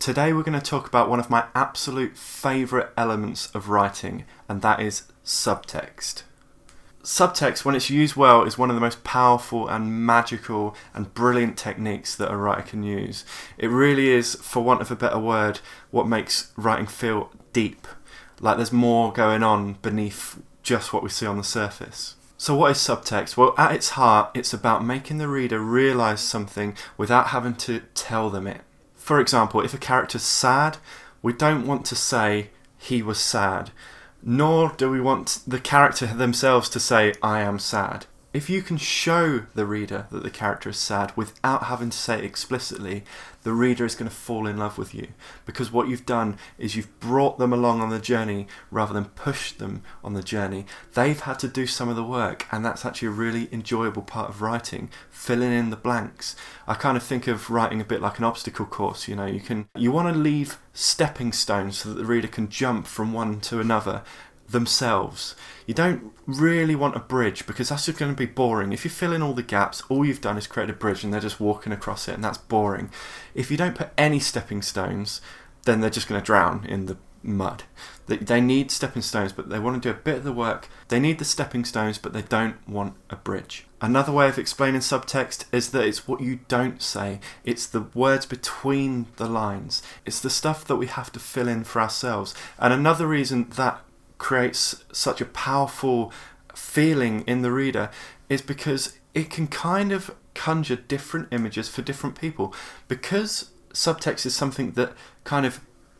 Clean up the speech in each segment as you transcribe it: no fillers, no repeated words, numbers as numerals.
Today we're going to talk about one of my absolute favourite elements of writing, and that is subtext. Subtext, when it's used well, is one of the most powerful and magical and brilliant techniques that a writer can use. It really is, for want of a better word, what makes writing feel deep, like there's more going on beneath just what we see on the surface. So what is subtext? Well, at its heart, it's about making the reader realise something without having to tell them it. For example, if a character's sad, we don't want to say, he was sad, nor do we want the character themselves to say, I am sad. If you can show the reader that the character is sad without having to say it explicitly, the reader is going to fall in love with you, because what you've done is you've brought them along on the journey rather than pushed them on the journey. They've had to do some of the work, and that's actually a really enjoyable part of writing, filling in the blanks. I kind of think of writing a bit like an obstacle course. You want to leave stepping stones so that the reader can jump from one to another themselves. You don't really want a bridge, because that's just going to be boring. If you fill in all the gaps, all you've done is create a bridge and they're just walking across it, and that's boring. If you don't put any stepping stones, then they're just going to drown in the mud. They need stepping stones, but they want to do a bit of the work. They need the stepping stones, but they don't want a bridge. Another way of explaining subtext is that it's what you don't say. It's the words between the lines. It's the stuff that we have to fill in for ourselves. And another reason that creates such a powerful feeling in the reader is because it can kind of conjure different images for different people. Because subtext is something that kind of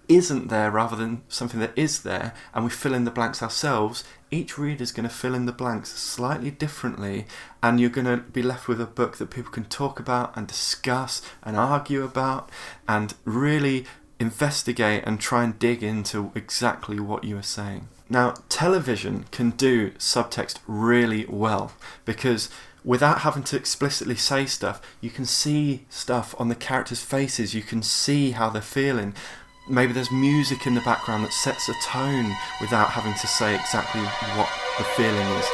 isn't there rather than something that is there, and we fill in the blanks ourselves, each reader is going to fill in the blanks slightly differently, and you're going to be left with a book that people can talk about and discuss and argue about and really investigate and try and dig into exactly what you are saying. Now, television can do subtext really well, because without having to explicitly say stuff, you can see stuff on the characters' faces, you can see how they're feeling. Maybe there's music in the background that sets a tone without having to say exactly what the feeling is.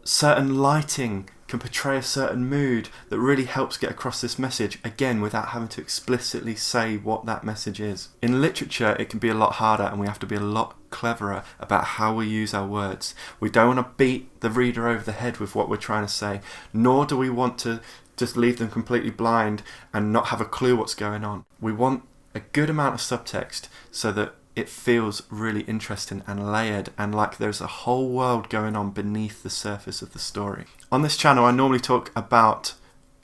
Certain lighting can portray a certain mood that really helps get across this message, again without having to explicitly say what that message is. In literature, it can be a lot harder, and we have to be a lot cleverer about how we use our words. We don't want to beat the reader over the head with what we're trying to say, nor do we want to just leave them completely blind and not have a clue what's going on. We want a good amount of subtext so that it feels really interesting and layered, and like there's a whole world going on beneath the surface of the story. On this channel, I normally talk about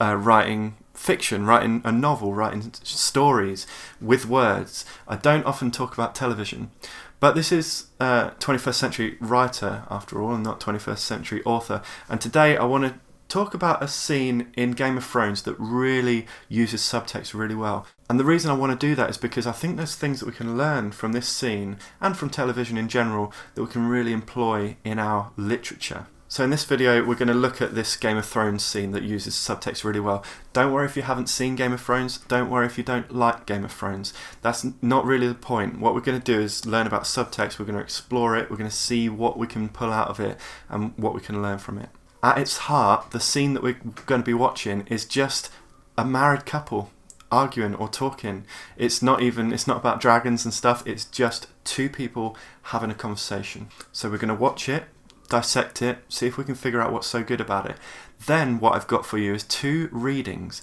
writing fiction, writing a novel, writing stories with words. I don't often talk about television, but this is a 21st century writer after all, and not 21st century author. And today I want to talk about a scene in Game of Thrones that really uses subtext really well. And the reason I want to do that is because I think there's things that we can learn from this scene and from television in general that we can really employ in our literature. So in this video, we're going to look at this Game of Thrones scene that uses subtext really well. Don't worry if you haven't seen Game of Thrones. Don't worry if you don't like Game of Thrones. That's not really the point. What we're going to do is learn about subtext. We're going to explore it. We're going to see what we can pull out of it and what we can learn from it. At its heart, the scene that we're going to be watching is just a married couple arguing or talking. It's not about dragons and stuff. It's just two people having a conversation. So we're going to watch it, dissect it, see if we can figure out what's so good about it. Then what I've got for you is two readings.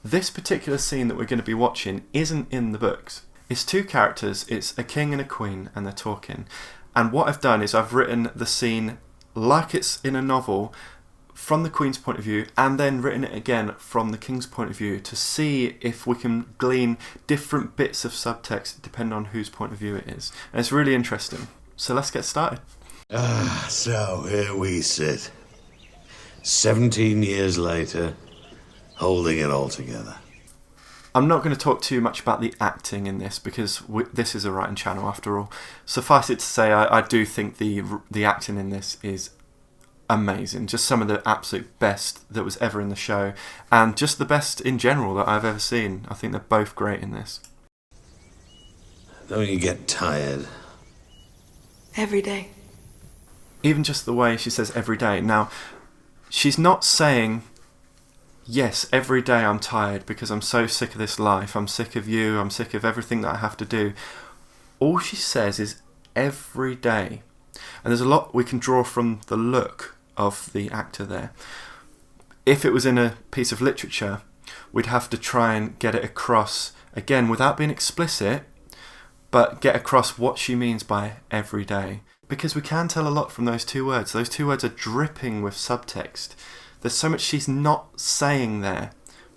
This particular scene that we're going to be watching isn't in the books. It's two characters. It's a king and a queen, and they're talking. And what I've done is I've written the scene like it's in a novel from the Queen's point of view, and then written it again from the King's point of view to see if we can glean different bits of subtext depending on whose point of view it is. And it's really interesting. So let's get started. So here we sit, 17 years later, holding it all together. I'm not going to talk too much about the acting in this, because this is a writing channel after all. Suffice it to say, I do think the acting in this is amazing. Just some of the absolute best that was ever in the show, and just the best in general that I've ever seen. I think they're both great in this. Don't you get tired? Every day. Even just the way she says every day. Now, she's not saying yes, every day I'm tired because I'm so sick of this life. I'm sick of you. I'm sick of everything that I have to do. All she says is every day. And there's a lot we can draw from the look of the actor there. If it was in a piece of literature, we'd have to try and get it across, again, without being explicit, but get across what she means by every day. Because we can tell a lot from those two words. Those two words are dripping with subtext. There's so much she's not saying there,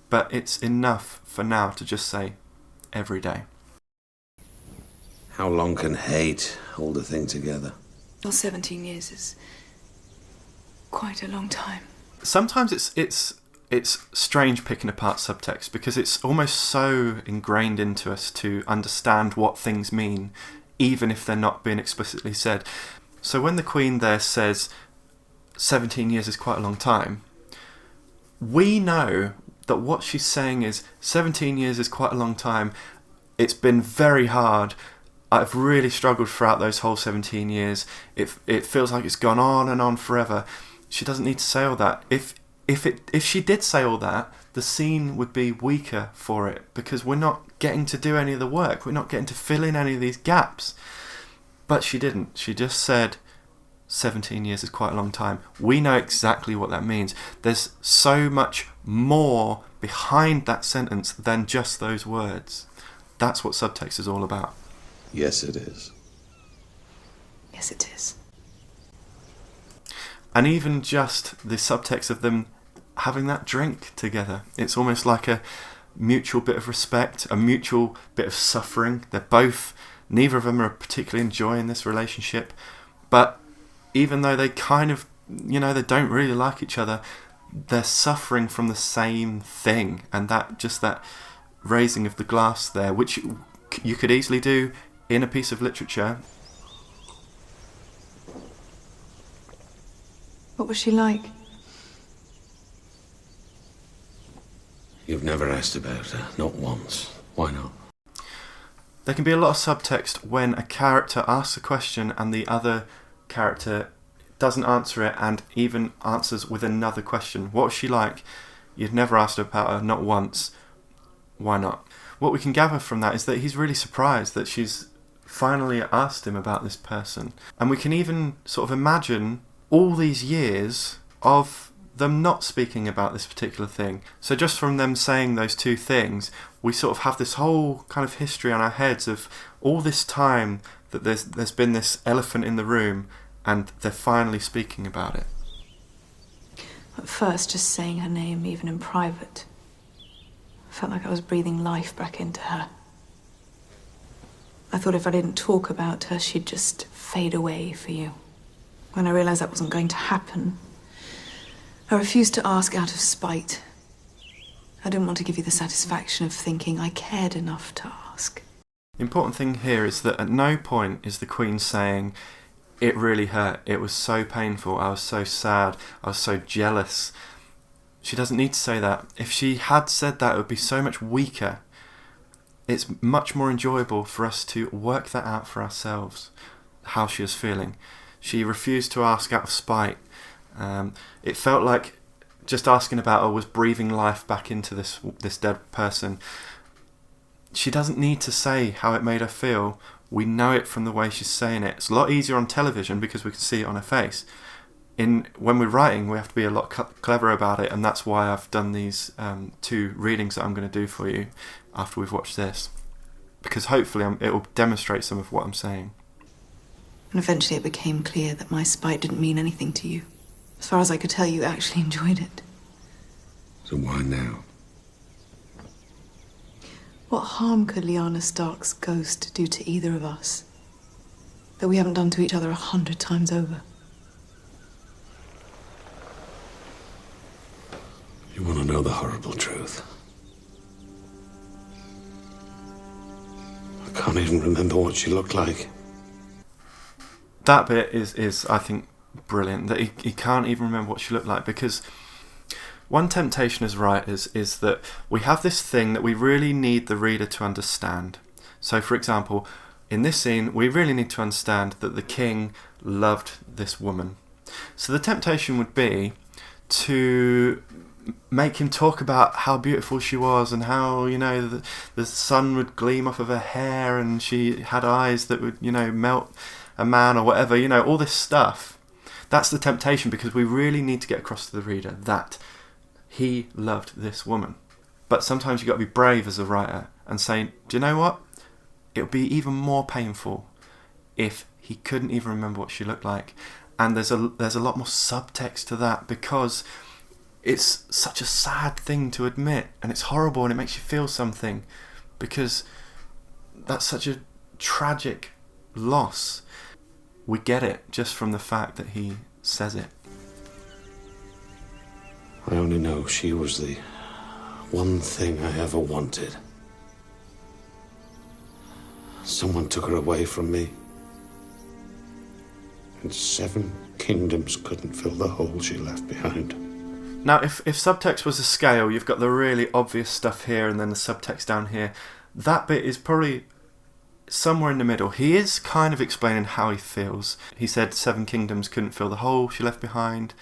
but it's enough for now to just say every day. How long can hate hold a thing together? Well, 17 years is quite a long time. Sometimes it's strange picking apart subtext because it's almost so ingrained into us to understand what things mean, even if they're not being explicitly said. So when the Queen there says 17 years is quite a long time, we know that what she's saying is 17 years is quite a long time. It's been very hard. I've really struggled throughout those whole 17 years. It feels like it's gone on and on forever. She doesn't need to say all that. If she did say all that, the scene would be weaker for it because we're not getting to do any of the work. We're not getting to fill in any of these gaps. But she didn't. She just said 17 years is quite a long time. We know exactly what that means. There's so much more behind that sentence than just those words. That's what subtext is all about. Yes, it is. Yes, it is. And even just the subtext of them having that drink together. It's almost like a mutual bit of respect, a mutual bit of suffering. Neither of them are particularly enjoying this relationship. But even though they kind of, they don't really like each other, they're suffering from the same thing. And that raising of the glass there, which you could easily do in a piece of literature. What was she like? You've never asked about her, not once. Why not? There can be a lot of subtext when a character asks a question and the other character doesn't answer it and even answers with another question. What was she like? You've never asked about her, not once. Why not? What we can gather from that is that he's really surprised that she's finally asked him about this person. And we can even sort of imagine all these years of them not speaking about this particular thing. So just from them saying those two things, we sort of have this whole kind of history on our heads of all this time that there's been this elephant in the room and they're finally speaking about it. At first, just saying her name, even in private, felt like I was breathing life back into her. I thought if I didn't talk about her, she'd just fade away for you. When I realised that wasn't going to happen, I refused to ask out of spite. I didn't want to give you the satisfaction of thinking I cared enough to ask. The important thing here is that at no point is the Queen saying, it really hurt, it was so painful, I was so sad, I was so jealous. She doesn't need to say that. If she had said that, it would be so much weaker. It's much more enjoyable for us to work that out for ourselves, how she was feeling. She refused to ask out of spite. It felt like just asking about her was breathing life back into this dead person. She doesn't need to say how it made her feel. We know it from the way she's saying it. It's a lot easier on television because we can see it on her face. When we're writing, we have to be a lot clever about it, and that's why I've done these 2 readings that I'm going to do for you after we've watched this, because hopefully it will demonstrate some of what I'm saying. And eventually it became clear that my spite didn't mean anything to you. As far as I could tell, you actually enjoyed it. So why now? What harm could Lyanna Stark's ghost do to either of us that we haven't done to each other 100 times over? You want to know the horrible truth? I can't even remember what she looked like. That bit is I think, brilliant. That he can't even remember what she looked like, because one temptation as writers is that we have this thing that we really need the reader to understand. So, for example, in this scene, we really need to understand that the king loved this woman. So the temptation would be to make him talk about how beautiful she was and how, the sun would gleam off of her hair and she had eyes that would, melt a man or whatever, all this stuff. That's the temptation, because we really need to get across to the reader that he loved this woman. But sometimes you've got to be brave as a writer and say, do you know what? It would be even more painful if he couldn't even remember what she looked like. And there's a lot more subtext to that, because it's such a sad thing to admit, and it's horrible, and it makes you feel something, because that's such a tragic loss. We get it just from the fact that he says it. I only know she was the one thing I ever wanted. Someone took her away from me, and 7 kingdoms couldn't fill the hole she left behind. Now, if subtext was a scale, you've got the really obvious stuff here and then the subtext down here. That bit is probably somewhere in the middle. He is kind of explaining how he feels. He said 7 kingdoms couldn't fill the hole she left behind.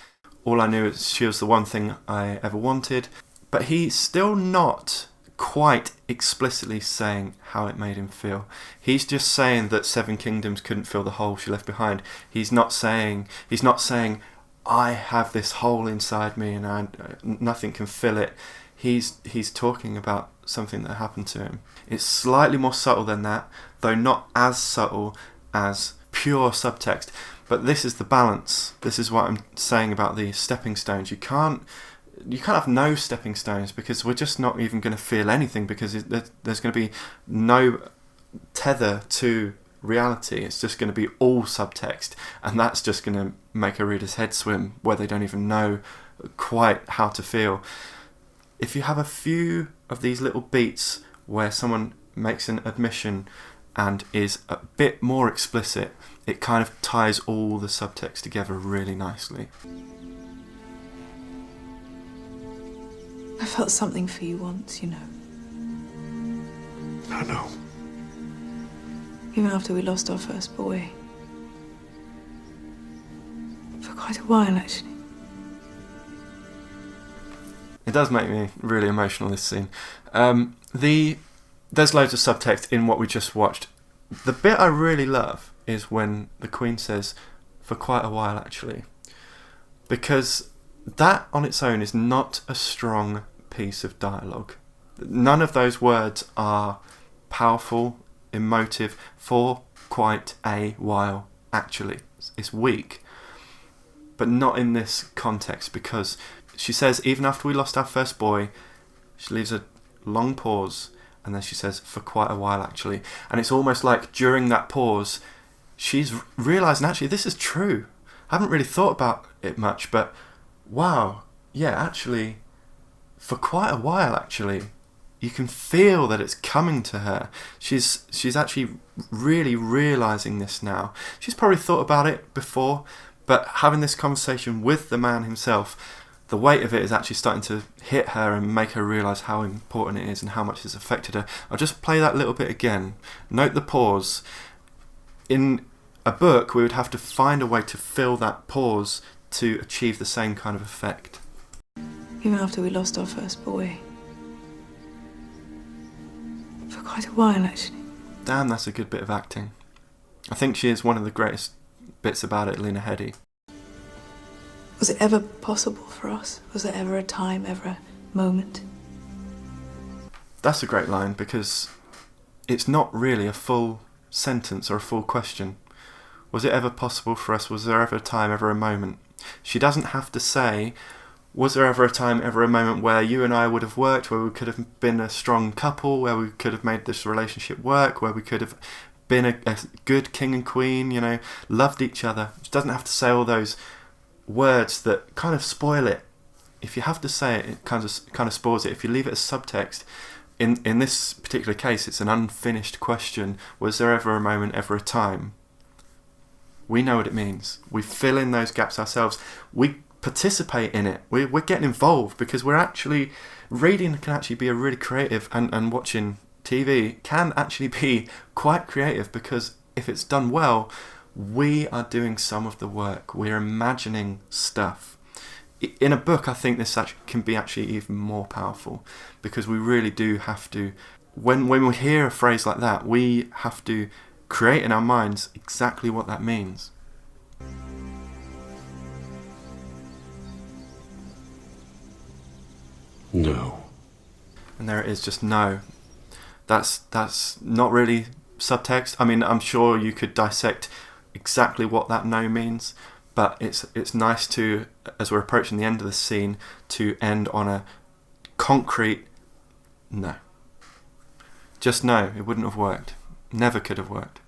All I knew is she was the one thing I ever wanted. But he's still not quite explicitly saying how it made him feel. He's just saying that 7 kingdoms couldn't fill the hole she left behind. He's not saying I have this hole inside me and nothing can fill it. He's talking about something that happened to him. It's slightly more subtle than that, though not as subtle as pure subtext. But this is the balance. This is what I'm saying about the stepping stones. You can't have no stepping stones, because we're just not even going to feel anything, because there's going to be no tether to reality. It's just going to be all subtext, and that's just going to make a reader's head swim, where they don't even know quite how to feel. If you have a few of these little beats where someone makes an admission and is a bit more explicit, it kind of ties all the subtext together really nicely. I felt something for you once, I know. Even after we lost our first boy. For quite a while, actually. It does make me really emotional, this scene. There's loads of subtext in what we just watched. The bit I really love is when the Queen says, for quite a while, actually. Because that on its own is not a strong piece of dialogue. None of those words are powerful, emotive, for quite a while, actually. It's weak. But not in this context, because she says, even after we lost our first boy, she leaves a long pause, and then she says, for quite a while, actually. And it's almost like during that pause, she's realising, actually, this is true. I haven't really thought about it much, but wow, yeah, actually, for quite a while, actually. You can feel that it's coming to her. She's actually really realising this now. She's probably thought about it before, but having this conversation with the man himself, the weight of it is actually starting to hit her and make her realise how important it is and how much it's affected her. I'll just play that little bit again. Note the pause. In a book, we would have to find a way to fill that pause to achieve the same kind of effect. Even after we lost our first boy. For quite a while, actually. Damn, that's a good bit of acting. I think she is one of the greatest bits about it, Lena Headey. Was it ever possible for us? Was there ever a time, ever a moment? That's a great line, because it's not really a full sentence or a full question. Was it ever possible for us? Was there ever a time, ever a moment? She doesn't have to say, was there ever a time, ever a moment where you and I would have worked, where we could have been a strong couple, where we could have made this relationship work, where we could have been a good king and queen, loved each other. She doesn't have to say all those words that kind of spoil it. If you have to say it, it kind of spoils it. If you leave it as subtext, in this particular case, it's an unfinished question. Was there ever a moment, ever a time? We know what it means. We fill in those gaps ourselves. We participate in it. We're getting involved, because we're actually reading can actually be a really creative, and watching TV can actually be quite creative, because if it's done well, we are doing some of the work. We're imagining stuff. in a book, I think this can be actually even more powerful, because we really do have to, when we hear a phrase like that, we have to create in our minds exactly what that means. No. And there it is, just no. That's not really subtext. I mean, I'm sure you could dissect exactly what that no means, but it's nice to, as we're approaching the end of the scene, to end on a concrete no. Just no, it wouldn't have worked. Never could have worked.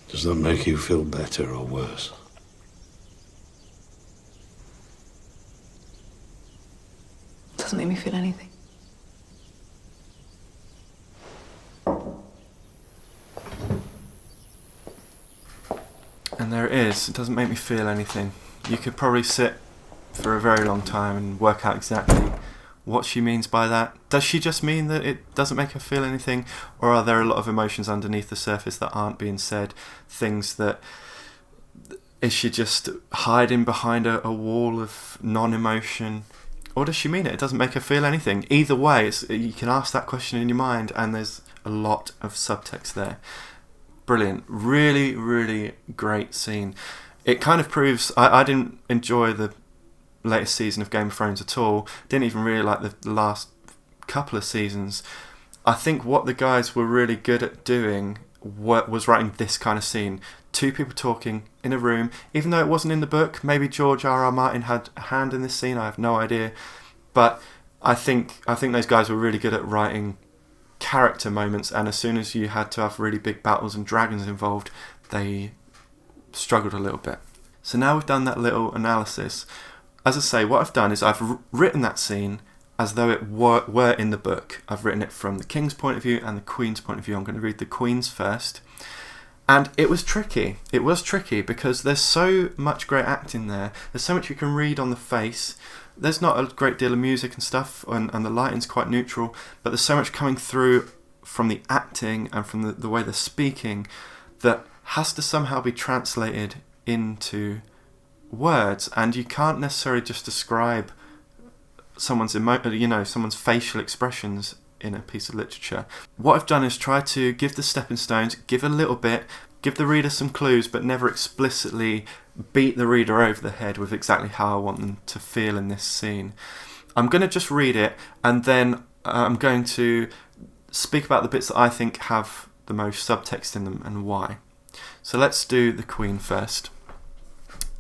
Does that make you feel better or worse? Doesn't make me feel anything. And there it is. It doesn't make me feel anything. You could probably sit for a very long time and work out exactly what she means by that. Does she just mean that it doesn't make her feel anything? Or are there a lot of emotions underneath the surface that aren't being said? Things that... Is she just hiding behind a wall of non-emotion? Or does she mean it? It doesn't make her feel anything. Either way, you can ask that question in your mind, and there's a lot of subtext there. Brilliant. Really, really great scene. It kind of proves... I didn't enjoy the latest season of Game of Thrones at all. Didn't even really like the last couple of seasons. I think what the guys were really good at doing was writing this kind of scene. Two people talking in a room, even though it wasn't in the book. Maybe George R.R. Martin had a hand in this scene, I have no idea. But I think those guys were really good at writing character moments, and as soon as you had to have really big battles and dragons involved, they struggled a little bit. So now we've done that little analysis. As I say, what I've done is I've written that scene as though it were in the book. I've written it from the King's point of view and the Queen's point of view. I'm going to read the Queen's first. And it was tricky. It was tricky because there's so much great acting there. There's so much you can read on the face. There's not a great deal of music and stuff, and the lighting's quite neutral, but there's so much coming through from the acting and from the way they're speaking that has to somehow be translated into words, and you can't necessarily just describe someone's someone's facial expressions in a piece of literature. What I've done is try to give the stepping stones, give a little bit, give the reader some clues, but never explicitly beat the reader over the head with exactly how I want them to feel in this scene. I'm going to just read it, and then I'm going to speak about the bits that I think have the most subtext in them and why. So let's do the Queen first.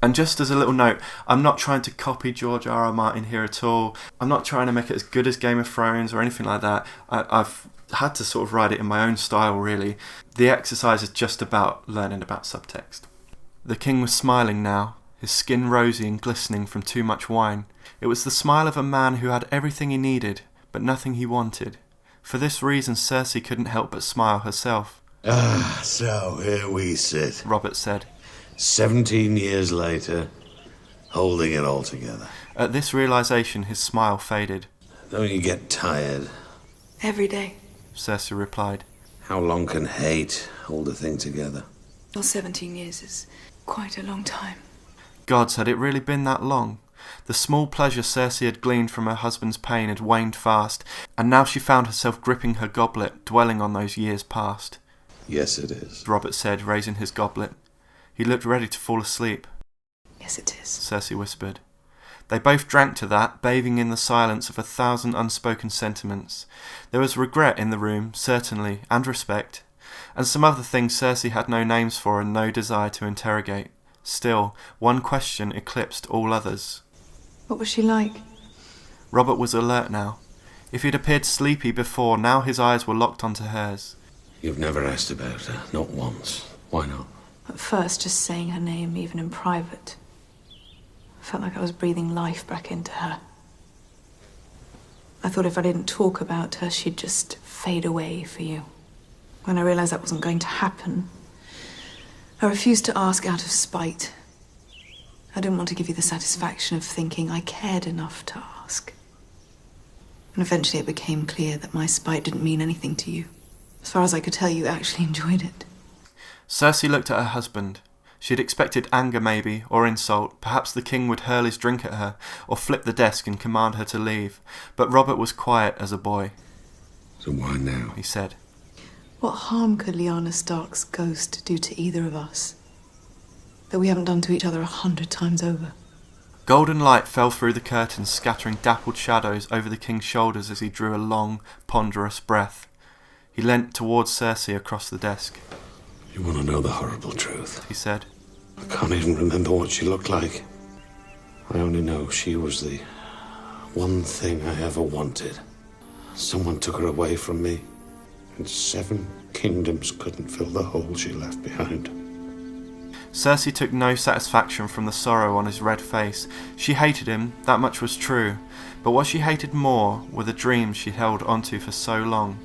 And just as a little note, I'm not trying to copy George R.R. Martin here at all. I'm not trying to make it as good as Game of Thrones or anything like that. I've had to sort of write it in my own style, really. The exercise is just about learning about subtext. The king was smiling now, his skin rosy and glistening from too much wine. It was the smile of a man who had everything he needed, but nothing he wanted. For this reason, Cersei couldn't help but smile herself. Ah, so here we sit. Robert said. 17 years later, holding it all together. At this realisation, his smile faded. Don't you get tired? Every day. Cersei replied. How long can hate hold a thing together? Well, 17 years is quite a long time. Gods, had it really been that long? The small pleasure Cersei had gleaned from her husband's pain had waned fast, and now she found herself gripping her goblet, dwelling on those years past. Yes, it is. Robert said, raising his goblet. He looked ready to fall asleep. Yes, it is. Cersei whispered. They both drank to that, bathing in the silence of 1,000 unspoken sentiments. There was regret in the room, certainly, and respect, and some other things Cersei had no names for and no desire to interrogate. Still, one question eclipsed all others. What was she like? Robert was alert now. If he'd appeared sleepy before, now his eyes were locked onto hers. You've never asked about her, not once. Why not? At first, just saying her name, even in private, I felt like I was breathing life back into her. I thought if I didn't talk about her, she'd just fade away for you. When I realized that wasn't going to happen, I refused to ask out of spite. I didn't want to give you the satisfaction of thinking I cared enough to ask. And eventually it became clear that my spite didn't mean anything to you. As far as I could tell, you actually enjoyed it. Cersei looked at her husband. She'd expected anger maybe, or insult. Perhaps the king would hurl his drink at her, or flip the desk and command her to leave. But Robert was quiet as a boy. So why now? He said. What harm could Lyanna Stark's ghost do to either of us that we haven't done to each other 100 times over? Golden light fell through the curtains, scattering dappled shadows over the king's shoulders as he drew a long, ponderous breath. He leant towards Cersei across the desk. You want to know the horrible truth? He said. I can't even remember what she looked like. I only know she was the one thing I ever wanted. Someone took her away from me, and 7 kingdoms couldn't fill the hole she left behind. Cersei took no satisfaction from the sorrow on his red face. She hated him, that much was true, but what she hated more were the dreams she held onto for so long.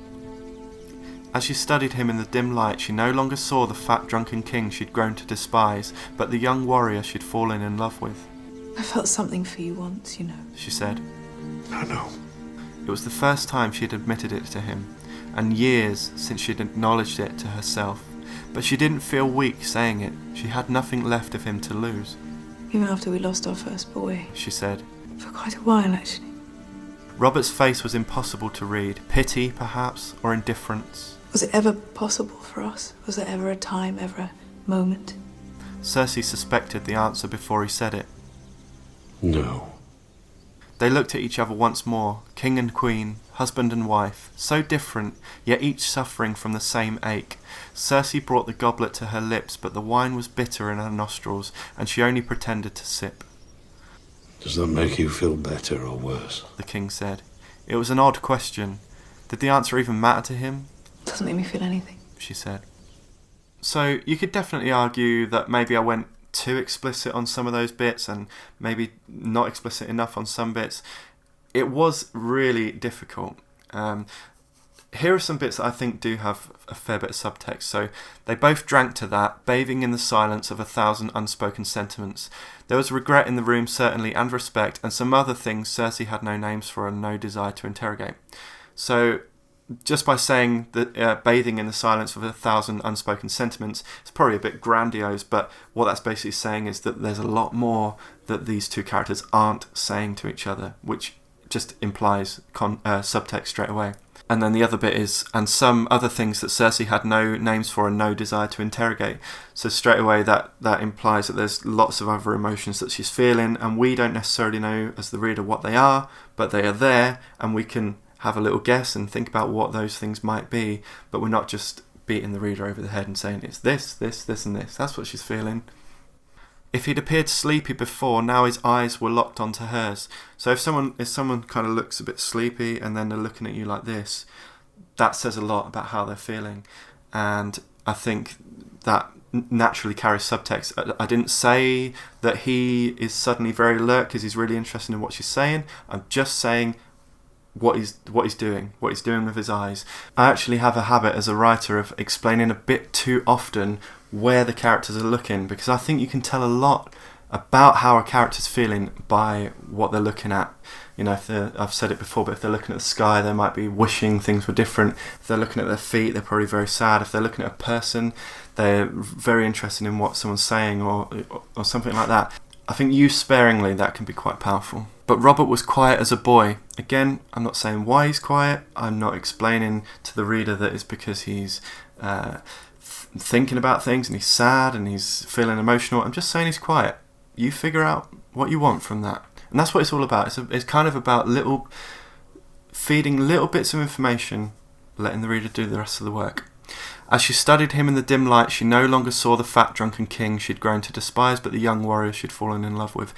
As she studied him in the dim light, she no longer saw the fat drunken king she'd grown to despise, but the young warrior she'd fallen in love with. I felt something for you once, you know. She said. I know. It was the first time she'd admitted it to him, and years since she'd acknowledged it to herself. But she didn't feel weak saying it. She had nothing left of him to lose. Even after we lost our first boy. She said. For quite a while, actually. Robert's face was impossible to read. Pity, perhaps, or indifference. Was it ever possible for us? Was there ever a time, ever a moment? Cersei suspected the answer before he said it. No. They looked at each other once more, king and queen, husband and wife, so different, yet each suffering from the same ache. Cersei brought the goblet to her lips, but the wine was bitter in her nostrils, and she only pretended to sip. Does that make you feel better or worse? The king said. It was an odd question. Did the answer even matter to him? Doesn't make me feel anything. She said. So you could definitely argue that maybe I went too explicit on some of those bits and maybe not explicit enough on some bits. It was really difficult. Here are some bits that I think do have a fair bit of subtext. So they both drank to that, bathing in the silence of 1,000 unspoken sentiments. There was regret in the room, certainly, and respect, and some other things Cersei had no names for and no desire to interrogate. So just by saying that bathing in the silence of 1,000 unspoken sentiments, it's probably a bit grandiose, but what that's basically saying is that there's a lot more that these two characters aren't saying to each other, which just implies subtext straight away. And then the other bit is, and some other things that Cersei had no names for and no desire to interrogate. So straight away that implies that there's lots of other emotions that she's feeling, and we don't necessarily know as the reader what they are, but they are there, and we can have a little guess and think about what those things might be, but we're not just beating the reader over the head and saying it's this, this, this and this. That's what she's feeling. If he'd appeared sleepy before, now his eyes were locked onto hers. So if someone kind of looks a bit sleepy and then they're looking at you like this, that says a lot about how they're feeling. And I think that naturally carries subtext. I didn't say that he is suddenly very alert because he's really interested in what she's saying. I'm just saying what he's doing with his eyes. I actually have a habit as a writer of explaining a bit too often where the characters are looking, because I think you can tell a lot about how a character's feeling by what they're looking at. You know, I've said it before, but if they're looking at the sky, they might be wishing things were different. If they're looking at their feet, they're probably very sad. If they're looking at a person, they're very interested in what someone's saying or something like that. I think used sparingly, that can be quite powerful. But Robert was quiet as a boy. Again, I'm not saying why he's quiet. I'm not explaining to the reader that it's because he's thinking about things and he's sad and he's feeling emotional. I'm just saying he's quiet. You figure out what you want from that. And that's what it's all about. It's kind of about feeding little bits of information, letting the reader do the rest of the work. As she studied him in the dim light, she no longer saw the fat drunken king she'd grown to despise, but the young warrior she'd fallen in love with.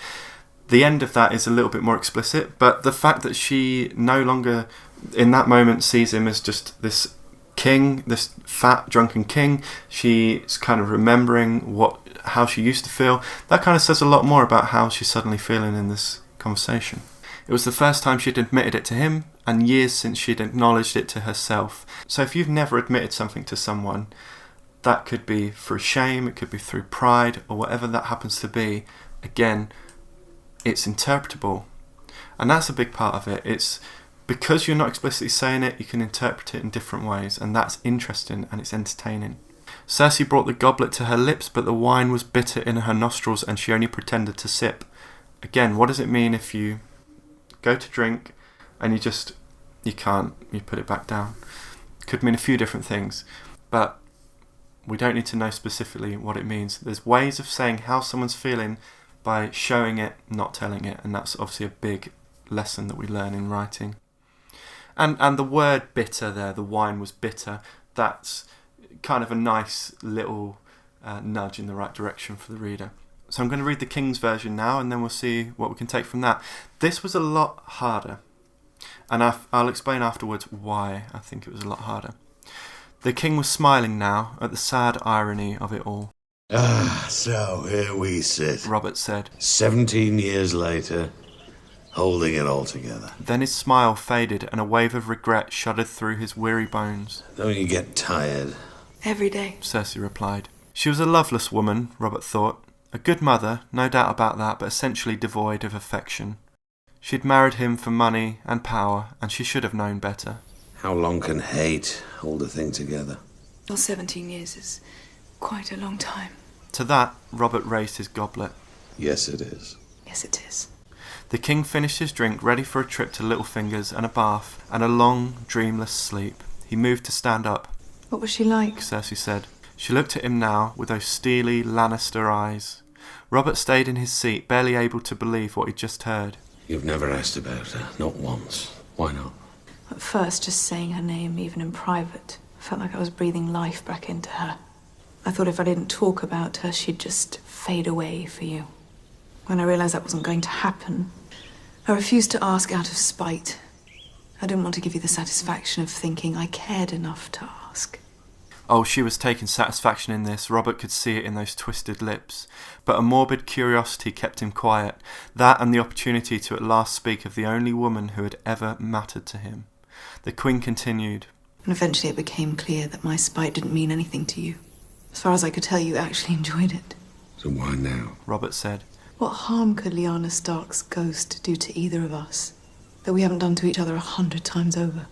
The end of that is a little bit more explicit, but the fact that she no longer, in that moment, sees him as just this king, this fat drunken king, she's kind of remembering how she used to feel. That kind of says a lot more about how she's suddenly feeling in this conversation. It was the first time she'd admitted it to him, and years since she'd acknowledged it to herself. So if you've never admitted something to someone, that could be through shame, it could be through pride, or whatever that happens to be. Again, it's interpretable. And that's a big part of it. It's because you're not explicitly saying it, you can interpret it in different ways, and that's interesting and it's entertaining. Cersei brought the goblet to her lips, but the wine was bitter in her nostrils and she only pretended to sip. Again, what does it mean if you go to drink and you put it back down? Could mean a few different things, but we don't need to know specifically what it means. There's ways of saying how someone's feeling by showing it, not telling it, and that's obviously a big lesson that we learn in writing. And the word bitter there, the wine was bitter, that's kind of a nice little nudge in the right direction for the reader. So I'm going to read the King's version now, and then we'll see what we can take from that. This was a lot harder, and I'll explain afterwards why I think it was a lot harder. The King was smiling now at the sad irony of it all. So here we sit, Robert said. 17 years later, holding it all together. Then his smile faded and a wave of regret shuddered through his weary bones. Don't you get tired? Every day. Cersei replied. She was a loveless woman, Robert thought. A good mother, no doubt about that, but essentially devoid of affection. She'd married him for money and power, and she should have known better. How long can hate hold a thing together? Well, 17 years is quite a long time. To that, Robert raised his goblet. Yes, it is. Yes, it is. The King finished his drink, ready for a trip to Littlefinger's and a bath, and a long, dreamless sleep. He moved to stand up. What was she like? Cersei said. She looked at him now with those steely Lannister eyes. Robert stayed in his seat, barely able to believe what he'd just heard. You've never asked about her, not once. Why not? At first, just saying her name, even in private, felt like I was breathing life back into her. I thought if I didn't talk about her, she'd just fade away for you. When I realised that wasn't going to happen, I refused to ask out of spite. I didn't want to give you the satisfaction of thinking I cared enough to ask. Oh, she was taking satisfaction in this. Robert could see it in those twisted lips. But a morbid curiosity kept him quiet. That and the opportunity to at last speak of the only woman who had ever mattered to him. The Queen continued. And eventually it became clear that my spite didn't mean anything to you. As far as I could tell, you actually enjoyed it. So why now? Robert said. What harm could Lyanna Stark's ghost do to either of us that we haven't done to each other 100 times over?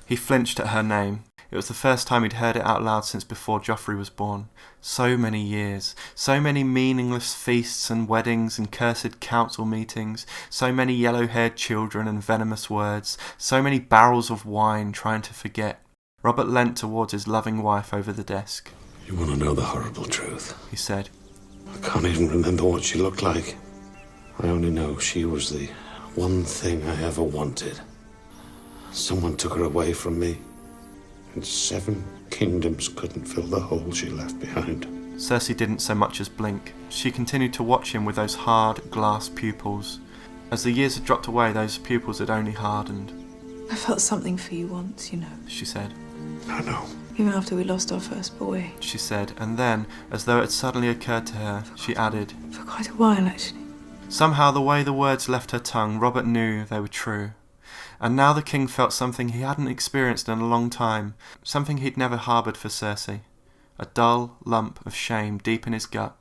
He flinched at her name. It was the first time he'd heard it out loud since before Joffrey was born. So many years, so many meaningless feasts and weddings and cursed council meetings, so many yellow-haired children and venomous words, so many barrels of wine trying to forget. Robert leant towards his loving wife over the desk. You want to know the horrible truth? He said. I can't even remember what she looked like. I only know she was the one thing I ever wanted. Someone took her away from me, and 7 kingdoms couldn't fill the hole she left behind. Cersei didn't so much as blink. She continued to watch him with those hard glass pupils. As the years had dropped away, those pupils had only hardened. I felt something for you once, you know. She said. I know. Even after we lost our first boy. She said, and then, as though it had suddenly occurred to her, she added. For quite a while, actually. Somehow the way the words left her tongue, Robert knew they were true. And now the King felt something he hadn't experienced in a long time, something he'd never harboured for Cersei. A dull lump of shame deep in his gut.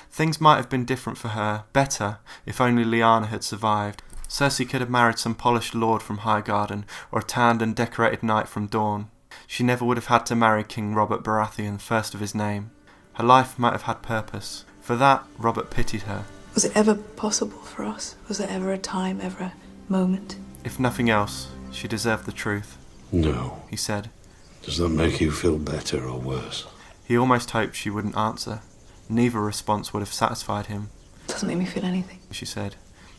Things might have been different for her, better, if only Lyanna had survived. Cersei could have married some polished lord from Highgarden, or a tanned and decorated knight from Dorne. She never would have had to marry King Robert Baratheon, first of his name. Her life might have had purpose. For that, Robert pitied her. Was it ever possible for us? Was there ever a time, ever a moment? If nothing else, she deserved the truth. No. He said. Does that make you feel better or worse? He almost hoped she wouldn't answer. Neither response would have satisfied him. Doesn't make me feel anything. She said.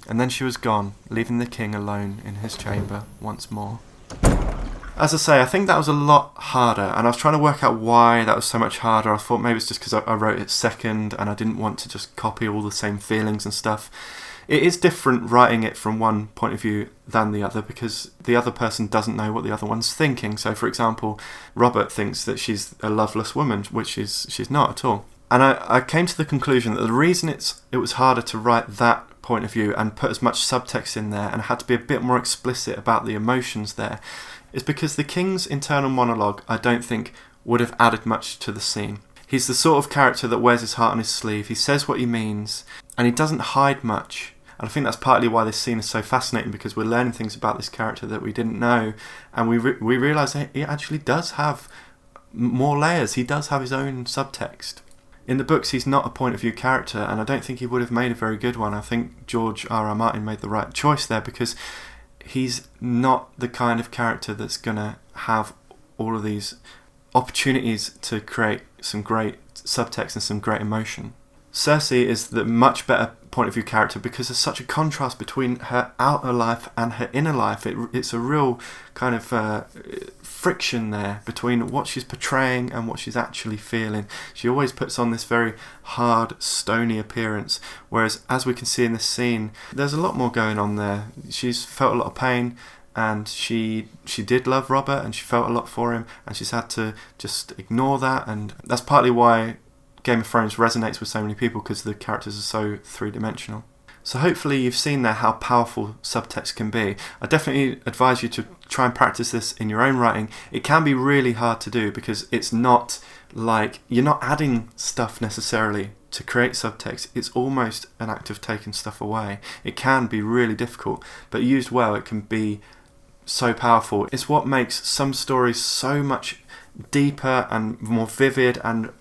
And then she was gone, leaving the King alone in his chamber once more. As I say, I think that was a lot harder, and I was trying to work out why that was so much harder. I thought maybe it's just because I wrote it second and I didn't want to just copy all the same feelings and stuff. It is different writing it from one point of view than the other because the other person doesn't know what the other one's thinking. So, for example, Robert thinks that she's a loveless woman, which she's not at all. And I came to the conclusion that the reason it was harder to write that point of view and put as much subtext in there and had to be a bit more explicit about the emotions there is because the King's internal monologue, I don't think, would have added much to the scene. He's the sort of character that wears his heart on his sleeve. He says what he means, and he doesn't hide much. And I think that's partly why this scene is so fascinating, because we're learning things about this character that we didn't know, and we realise that he actually does have more layers. He does have his own subtext. In the books, he's not a point of view character, and I don't think he would have made a very good one. I think George R.R. Martin made the right choice there, because he's not the kind of character that's going to have all of these opportunities to create some great subtext and some great emotion. Cersei is the much better point of view character because there's such a contrast between her outer life and her inner life. It's a real kind of friction there between what she's portraying and what she's actually feeling. She always puts on this very hard, stony appearance, whereas as we can see in this scene, there's a lot more going on there. She's felt a lot of pain, and she did love Robert, and she felt a lot for him, and she's had to just ignore that, and that's partly why Game of Thrones resonates with so many people, because the characters are so three-dimensional. So hopefully you've seen there how powerful subtext can be. I definitely advise you to try and practice this in your own writing. It can be really hard to do because it's not like you're not adding stuff necessarily to create subtext. It's almost an act of taking stuff away. It can be really difficult, but used well it can be so powerful. It's what makes some stories so much deeper and more vivid and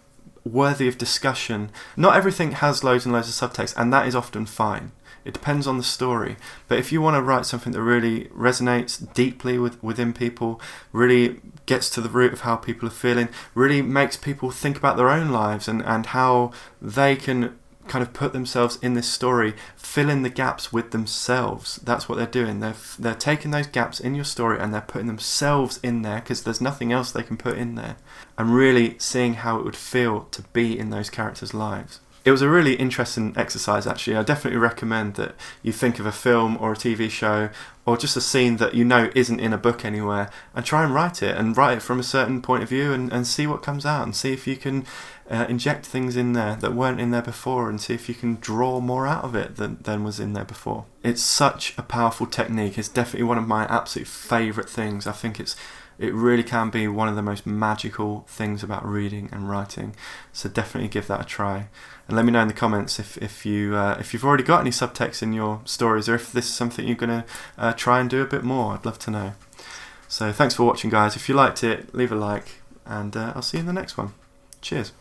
worthy of discussion. Not everything has loads and loads of subtext, and that is often fine. It depends on the story. But if you want to write something that really resonates deeply within people, really gets to the root of how people are feeling, really makes people think about their own lives and how they can kind of put themselves in this story, fill in the gaps with themselves. That's what they're doing. They're taking those gaps in your story and they're putting themselves in there because there's nothing else they can put in there, and really seeing how it would feel to be in those characters' lives. It was a really interesting exercise, actually. I definitely recommend that you think of a film or a TV show or just a scene that you know isn't in a book anywhere, and try and write it from a certain point of view and see what comes out, and see if you can inject things in there that weren't in there before, and see if you can draw more out of it than was in there before. It's such a powerful technique. It's definitely one of my absolute favourite things. I think it really can be one of the most magical things about reading and writing. So definitely give that a try. And let me know in the comments if you've already got any subtext in your stories, or if this is something you're going to try and do a bit more. I'd love to know. So thanks for watching, guys. If you liked it, leave a like, and I'll see you in the next one. Cheers.